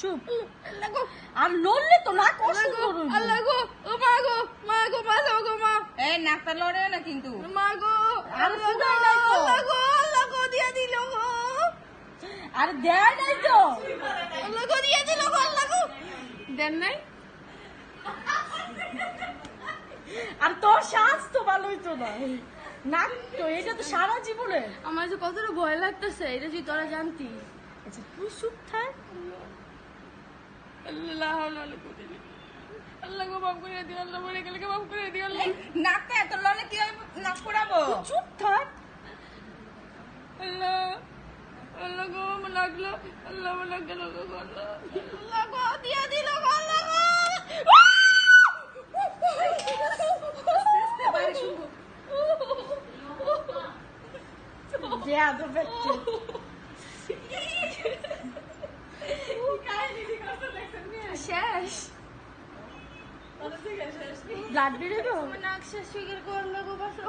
চুপ আর লড়লে তো না কষ্ট করুন আল্লাহ গো ও মা গো মা যাও গো মা এই নাকটা লড়ে না কিন্তু মা গো আর ফুদাই নাই তো আল্লাহ গো দিয়া দিল গো আর দেয় নাই তো আল্লাহ গো দিয়া দিল গো আল্লাহ গো দেন নাই আর তোর শ্বাস তো ভালো হইতো না নাক তো এটা তো সারা জীবনে আমার যে কতটা ভয় লাগতেছে এটা যদি তোরা জানতি আচ্ছা তুই চুপ থাক আল্লাহ আল্লাহ গো মাফ করে দিও আল্লাহ মরে গেলে মাফ করে দিও আল্লাহ নাকটা এত লড়লে কি হয় নাক পোড়াবো চুপ থাক আল্লাহ আল্লাহ গো আমার লাগলো আল্লাহ আমার লাগলো গো আল্লাহ আল্লাহ গো দিয়া দিল গো আল্লাহ গো দেয়া তো ব্যক্তি শেষ ব্লাড বেরোলো নাক শেষ হয়ে গেল গো আল্লাহ গো বাসো